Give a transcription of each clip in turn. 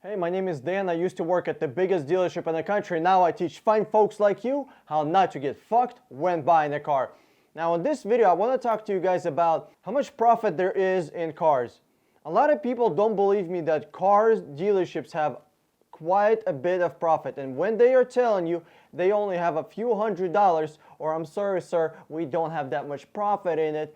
Hey, my name is Dan. I used to work at the biggest dealership in the country. Now I teach fine folks like you how not to get fucked when buying a car. Now in this video, I want to talk to you guys about how much profit there is in cars. A lot of people don't believe me that cars dealerships have quite a bit of profit, and when they are telling you they only have a few $100s, or I'm sorry sir, we don't have that much profit in it,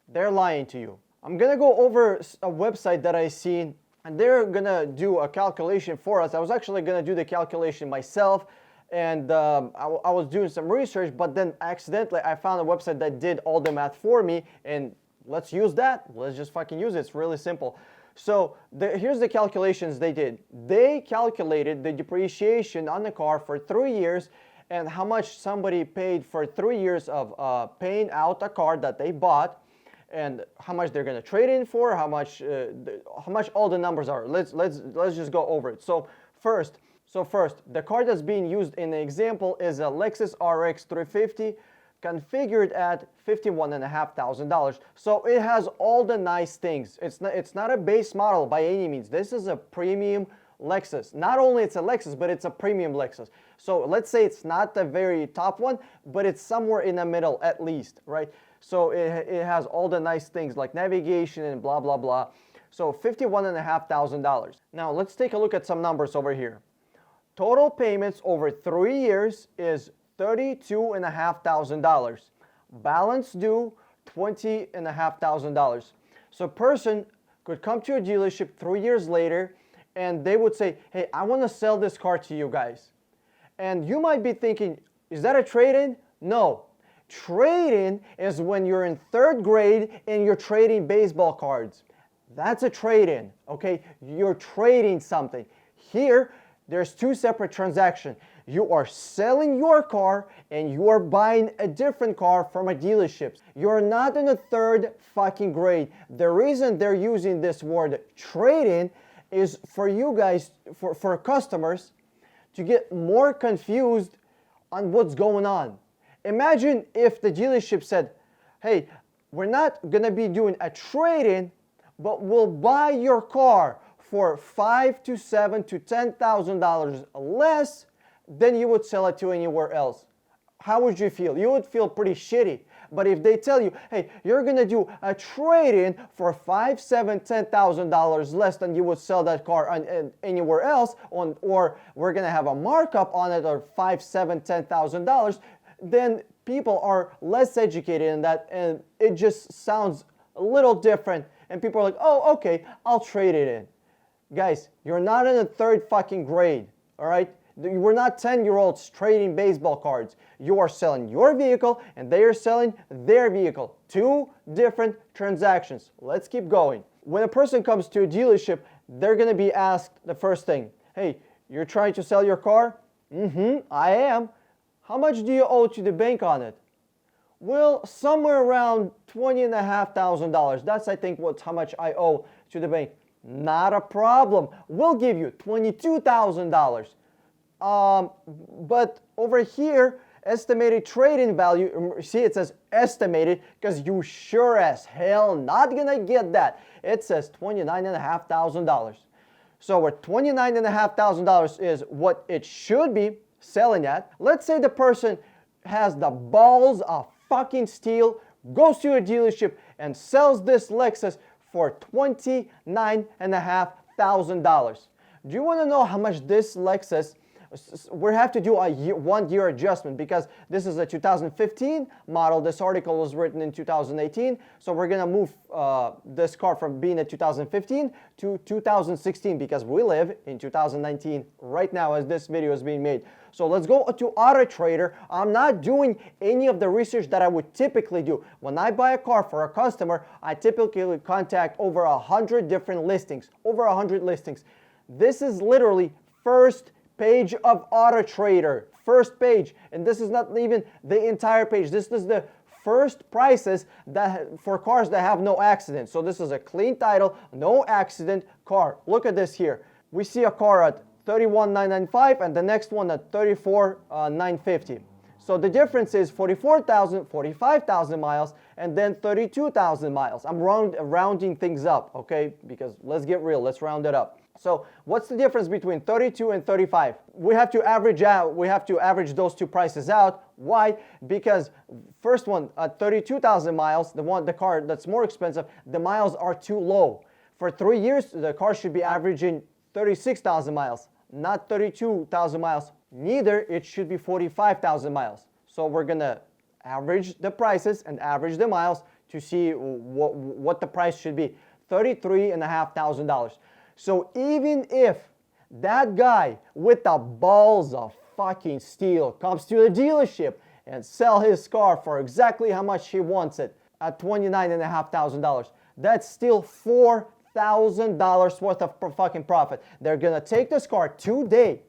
they're lying to you. I'm gonna go over a website that I seen, and they're gonna do a calculation for us. I was actually gonna do the calculation myself, and I was doing some research, but then accidentally I found a website that did all the math for me, and let's use that. Let's just fucking use it. It's really simple. So here's the calculations they did. They calculated the depreciation on the car for 3 years and how much somebody paid for 3 years of paying out a car that they bought, and how much they're going to trade in for, how much all the numbers are. Let's just go over it. So first, the car that's being used in the example is a Lexus RX 350 configured at $51,500. So it has all the nice things. It's not a base model by any means. This is a premium Lexus. Not only it's a Lexus, but it's a premium Lexus. So let's say it's not the very top one, but it's somewhere in the middle at least, right? So it has all the nice things like navigation and blah, blah, blah. So $51,500. Now let's take a look at some numbers over here. Total payments over 3 years is $32,500. Balance due, $20,500. So a person could come to a dealership 3 years later and they would say, hey, I want to sell this car to you guys. And you might be thinking, is that a trade-in? No. Trade-in is when you're in 3rd grade and you're trading baseball cards. That's a trade-in, okay? You're trading something. Here, there's 2 separate transactions. You are selling your car and you are buying a different car from a dealership. You're not in the 3rd fucking grade. The reason they're using this word trade-in is for you guys, for customers, to get more confused on what's going on. Imagine if the dealership said, hey, we're not going to be doing a trade-in, but we'll buy your car for $5,000 to $7,000 to $10,000 less than you would sell it to anywhere else. How would you feel? You would feel pretty shitty. But if they tell you, hey, you're going to do a trade-in for $5,000, $7,000, $10,000 less than you would sell that car anywhere else, or we're going to have a markup on it of $5,000, $7,000, $10,000, then people are less educated in that, and it just sounds a little different, and people are like, oh, okay, I'll trade it in. Guys, you're not in the 3rd fucking grade, all right? We're not 10-year-olds trading baseball cards. You are selling your vehicle, and they are selling their vehicle. 2 different transactions. Let's keep going. When a person comes to a dealership, they're going to be asked the first thing, hey, you're trying to sell your car? Mm-hmm, I am. How much do you owe to the bank on it? Well, somewhere around $20,500. That's, I think, how much I owe to the bank. Not a problem. We'll give you $22,000. But over here, estimated trade-in value, see it says estimated because you sure as hell not gonna get that. It says $29,500. So where $29,500 is what it should be selling at. Let's say the person has the balls of fucking steel, goes to a dealership and sells this Lexus for $29,500. Do you want to know how much this Lexus, we have to do a 1-year adjustment because this is a 2015 model. This article was written in 2018. So we're going to move this car from being a 2015 to 2016 because we live in 2019 right now as this video is being made. So let's go to Auto Trader. I'm not doing any of the research that I would typically do. When I buy a car for a customer, I typically contact over 100 different listings. Over 100 listings. This is literally first page of Auto Trader. First page. And this is not even the entire page. This is the first prices that for cars that have no accident. So this is a clean title, no accident car. Look at this here. We see a car at $31,995 and the next one at $34,950. So the difference is 44,000, 45,000 miles, and then 32,000 miles. I'm rounding things up, okay? Because let's get real, let's round it up. So what's the difference between 32 and 35? We have to average those two prices out. Why? Because first one at 32,000 miles, the car that's more expensive, the miles are too low. For 3 years, the car should be averaging 36,000 miles, not 32,000 miles. Neither, it should be 45,000 miles. So we're gonna average the prices and average the miles to see what the price should be. $33,500. So even if that guy with the balls of fucking steel comes to the dealership and sell his car for exactly how much he wants it at $29,500, that's still $4,000 worth of fucking profit. They're gonna take this car today.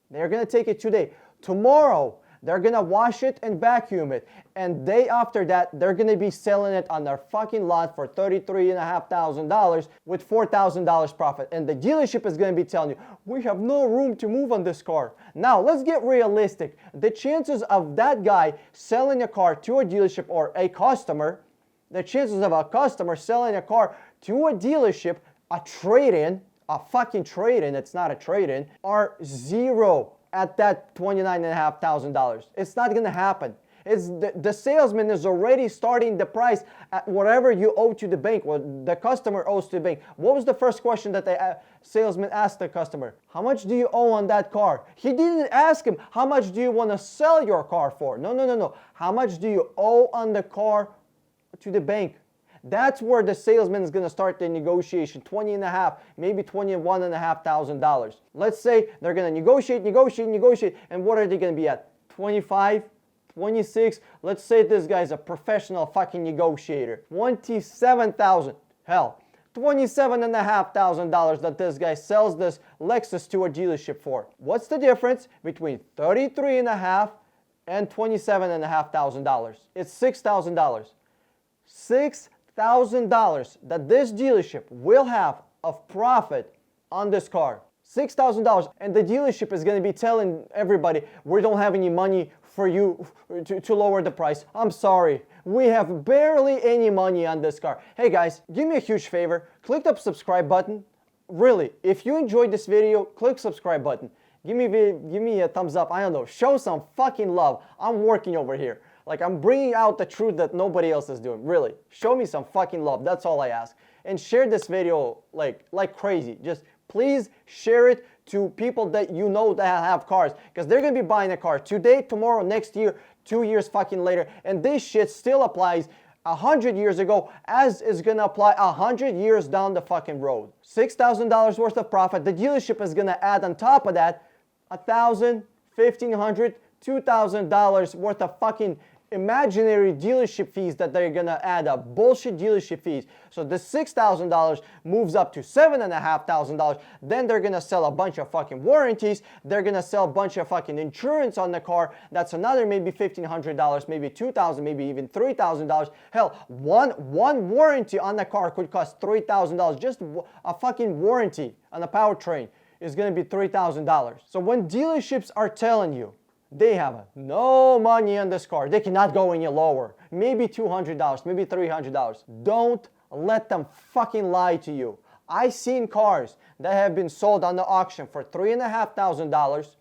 They're gonna take it today. Tomorrow, they're gonna wash it and vacuum it. And day after that, they're gonna be selling it on their fucking lot for $33,500 with $4,000 profit. And the dealership is gonna be telling you, we have no room to move on this car. Now, let's get realistic. The chances of that guy selling a car to a dealership or a customer, the chances of a customer selling a car to a dealership, a trade-in, a fucking trade-in, it's not a trade-in, are zero at that $29,500. It's not gonna happen. It's the salesman is already starting the price at whatever you owe to the bank, what the customer owes to the bank. What was the first question that the salesman asked the customer? How much do you owe on that car? He didn't ask him, how much do you want to sell your car for? No. How much do you owe on the car to the bank? That's where the salesman is going to start the negotiation. 20 and a half, maybe $21,500. Let's say they're going to negotiate, and what are they going to be at? 25, 26. Let's say this guy's a professional fucking negotiator. 27,000. Hell, $27,500 that this guy sells this Lexus to a dealership for. What's the difference between 33.5 and $27,500? It's $6,000. $6,000 that this dealership will have of profit on this car. $6,000, and the dealership is going to be telling everybody, we don't have any money for you to lower the price. I'm sorry, we have barely any money on this car. Hey guys, give me a huge favor, click the subscribe button. Really, if you enjoyed this video, click subscribe button. Give me a thumbs up, I don't know, show some fucking love. I'm working over here. Like, I'm bringing out the truth that nobody else is doing. Really, show me some fucking love. That's all I ask. And share this video like crazy. Just please share it to people that you know that have cars, because they're gonna be buying a car today, tomorrow, next year, 2 years fucking later, and this shit still applies 100 years ago as is gonna apply 100 years down the fucking road. $6,000 worth of profit. The dealership is gonna add on top of that $1,000, $1,500, $2,000 worth of fucking imaginary dealership fees that they're gonna add up, bullshit dealership fees. So the $6,000 moves up to $7,500. Then they're gonna sell a bunch of fucking warranties. They're gonna sell a bunch of fucking insurance on the car. That's another maybe $1,500, maybe $2,000, maybe even $3,000. Hell, one warranty on the car could cost $3,000. Just a fucking warranty on a powertrain is gonna be $3,000. So when dealerships are telling you they have no money on this car, they cannot go any lower, maybe $200, maybe $300, don't let them fucking lie to you. I've seen cars that have been sold on the auction for $3,500,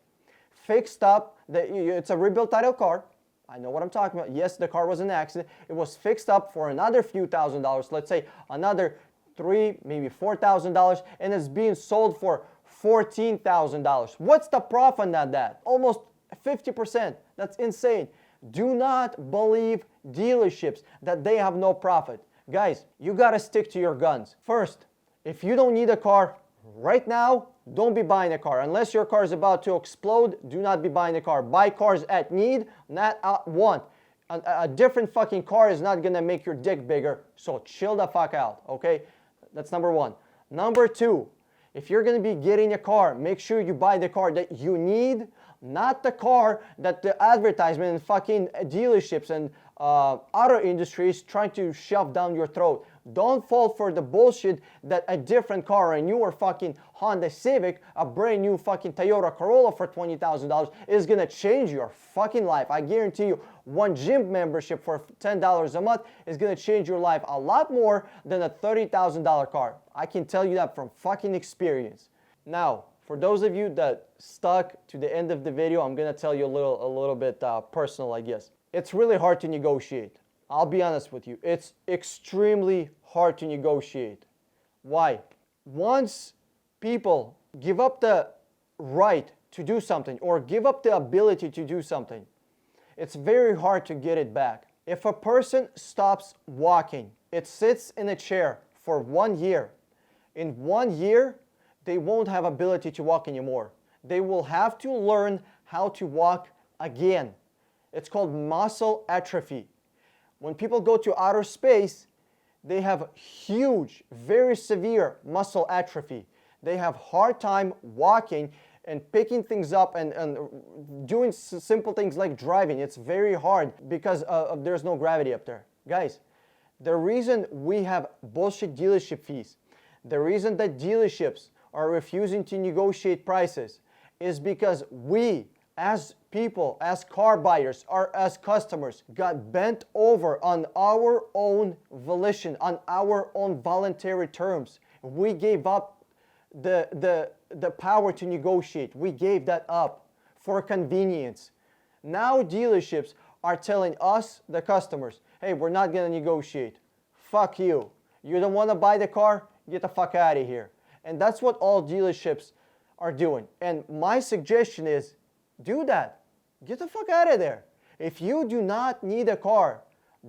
fixed up, it's a rebuilt title car. I know what I'm talking about. Yes, the car was an accident. It was fixed up for another few $1,000s, let's say another $3,000, maybe $4,000, and it's being sold for $14,000. What's the profit on that? Almost 50%. That's insane. Do not believe dealerships that they have no profit. Guys, you gotta stick to your guns. First, if you don't need a car right now, don't be buying a car. Unless your car is about to explode, do not be buying a car. Buy cars at need, not at want. A different fucking car is not gonna make your dick bigger, so chill the fuck out, okay? That's number one. Number two, if you're gonna be getting a car, make sure you buy the car that you need, not the car that the advertisement and fucking dealerships and auto industry is trying to shove down your throat. Don't fall for the bullshit that a different car, a newer fucking Honda Civic, a brand new fucking Toyota Corolla for $20,000 is gonna change your fucking life. I guarantee you, one gym membership for $10 a month is gonna change your life a lot more than a $30,000 car. I can tell you that from fucking experience. Now, for those of you that stuck to the end of the video, I'm gonna tell you a little bit personal, I guess. It's really hard to negotiate. I'll be honest with you. It's extremely hard to negotiate. Why? Once people give up the right to do something or give up the ability to do something, it's very hard to get it back. If a person stops walking, it sits in a chair for 1 year. In 1 year, they won't have ability to walk anymore. They will have to learn how to walk again. It's called muscle atrophy. When people go to outer space, they have huge, very severe muscle atrophy. They have hard time walking and picking things up and doing simple things like driving. It's very hard because there's no gravity up there. Guys, the reason we have bullshit dealership fees, the reason that dealerships are refusing to negotiate prices is because we, as people, as car buyers, or as customers, got bent over on our own volition, on our own voluntary terms. We gave up the power to negotiate. We gave that up for convenience. Now dealerships are telling us, the customers, hey, we're not gonna negotiate. Fuck you. You don't wanna buy the car? Get the fuck out of here. And that's what all dealerships are doing. And my suggestion is, do that. Get the fuck out of there. If you do not need a car,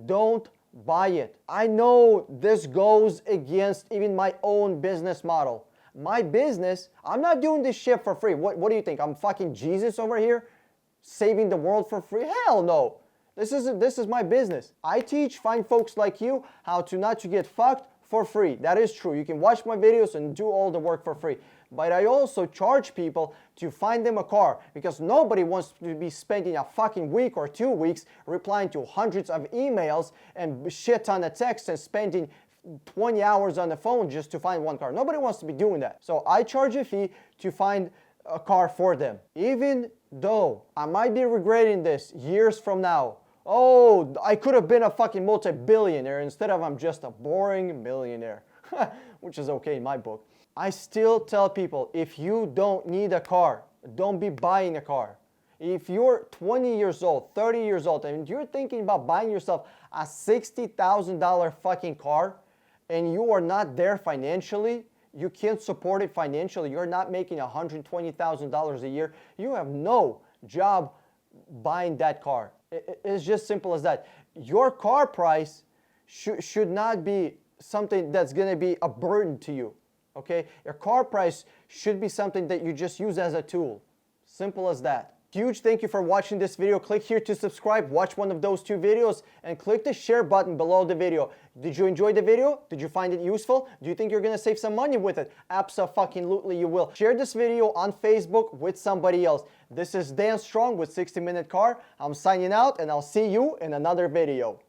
don't buy it. I know this goes against even my own business model. My business, I'm not doing this shit for free. What do you think? I'm fucking Jesus over here saving the world for free? Hell no. This is my business. I teach fine folks like you how to not to get fucked for free. That is true. You can watch my videos and do all the work for free. But I also charge people to find them a car because nobody wants to be spending a fucking week or 2 weeks replying to hundreds of emails and shit ton of texts and spending 20 hours on the phone just to find one car. Nobody wants to be doing that. So I charge a fee to find a car for them. Even though I might be regretting this years from now. Oh, I could have been a fucking multi-billionaire instead of I'm just a boring millionaire, which is okay in my book. I still tell people, if you don't need a car, don't be buying a car. If you're 20 years old, 30 years old, and you're thinking about buying yourself a $60,000 fucking car, and you are not there financially, you can't support it financially, you're not making $120,000 a year, you have no job buying that car. It's just simple as that. Your car price should not be something that's going to be a burden to you. Okay? Your car price should be something that you just use as a tool. Simple as that. Huge thank you for watching this video. Click here to subscribe, watch one of those 2 videos, and click the share button below the video. Did you enjoy the video? Did you find it useful? Do you think you're gonna save some money with it? Abso-fucking-lutely you will. Share this video on Facebook with somebody else. This is Dan Strong with 60 Minute Car. I'm signing out, and I'll see you in another video.